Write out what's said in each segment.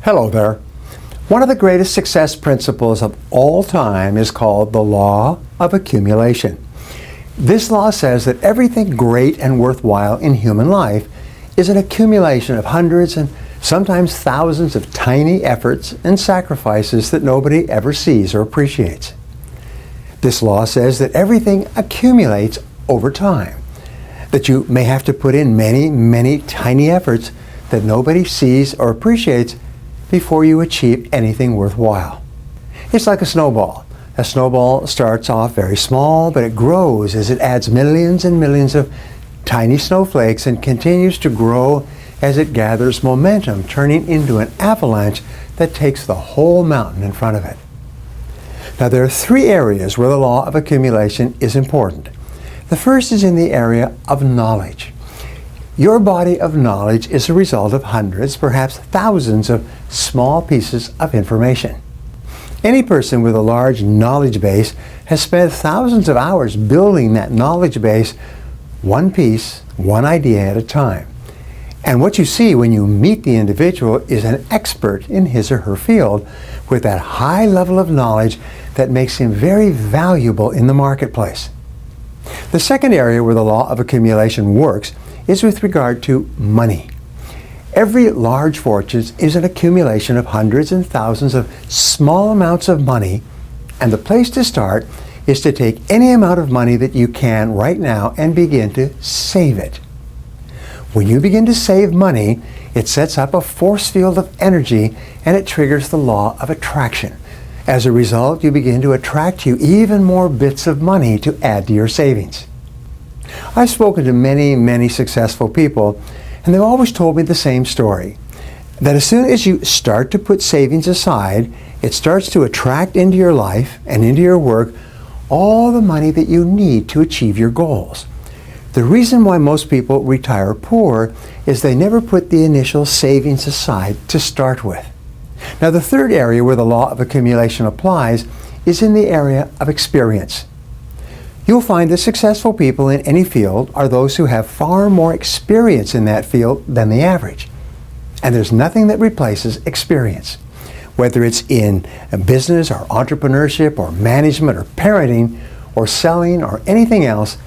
Hello there. One of the greatest success principles of all time is called the law of accumulation. This law says that everything great and worthwhile in human life is an accumulation of hundreds and sometimes thousands of tiny efforts and sacrifices that nobody ever sees or appreciates. This law says that everything accumulates over time, that you may have to put in many tiny efforts that nobody sees or appreciates before you achieve anything worthwhile. It's like a snowball. A snowball starts off very small, but it grows as it adds millions and millions of tiny snowflakes and continues to grow as it gathers momentum, turning into an avalanche that takes the whole mountain in front of it. Now, there are three areas where the law of accumulation is important. The first is in the area of knowledge. Your body of knowledge is a result of hundreds, perhaps thousands of small pieces of information. Any person with a large knowledge base has spent thousands of hours building that knowledge base, one piece, one idea at a time. And what you see when you meet the individual is an expert in his or her field with that high level of knowledge that makes him very valuable in the marketplace. The second area where the law of accumulation works is with regard to money. Every large fortune is an accumulation of hundreds and thousands of small amounts of money, and the place to start is to take any amount of money that you can right now and begin to save it. When you begin to save money, it sets up a force field of energy and it triggers the law of attraction. As a result, you begin to attract you even more bits of money to add to your savings. I've spoken to many successful people, and they've always told me the same story, that as soon as you start to put savings aside, it starts to attract into your life and into your work all the money that you need to achieve your goals. The reason why most people retire poor is they never put the initial savings aside to start with. Now, the third area where the law of accumulation applies is in the area of experience. You'll find that successful people in any field are those who have far more experience in that field than the average. And there's nothing that replaces experience. Whether it's in business or entrepreneurship or management or parenting or selling or anything else,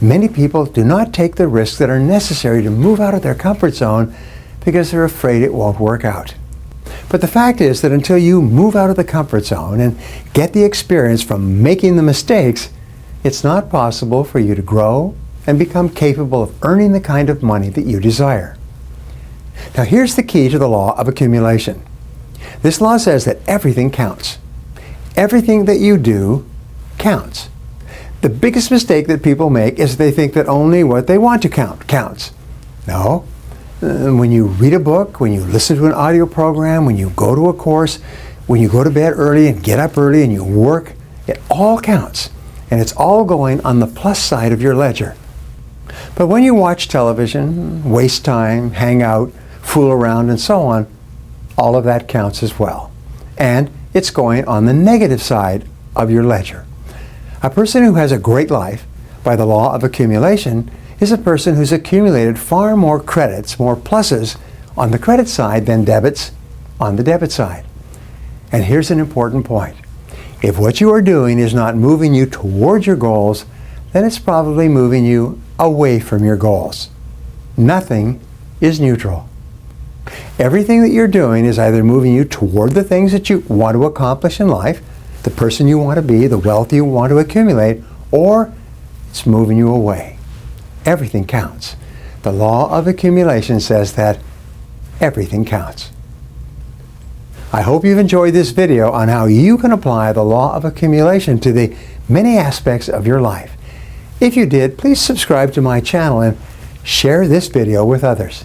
many people do not take the risks that are necessary to move out of their comfort zone because they're afraid it won't work out. But the fact is that until you move out of the comfort zone and get the experience from making the mistakes, it's not possible for you to grow and become capable of earning the kind of money that you desire. Now, here's the key to the law of accumulation. This law says that everything counts. Everything that you do counts. The biggest mistake that people make is they think that only what they want to count counts. No. When you read a book, when you listen to an audio program, when you go to a course, when you go to bed early and get up early and you work, it all counts. And it's all going on the plus side of your ledger. But when you watch television, waste time, hang out, fool around, and so on, all of that counts as well. And it's going on the negative side of your ledger. A person who has a great life by the law of accumulation is a person who's accumulated far more credits, more pluses on the credit side than debits on the debit side. And here's an important point. If what you are doing is not moving you towards your goals, then it's probably moving you away from your goals. Nothing is neutral. Everything that you're doing is either moving you toward the things that you want to accomplish in life, the person you want to be, the wealth you want to accumulate, or it's moving you away. Everything counts. The law of accumulation says that everything counts. I hope you've enjoyed this video on how you can apply the law of accumulation to the many aspects of your life. If you did, please subscribe to my channel and share this video with others.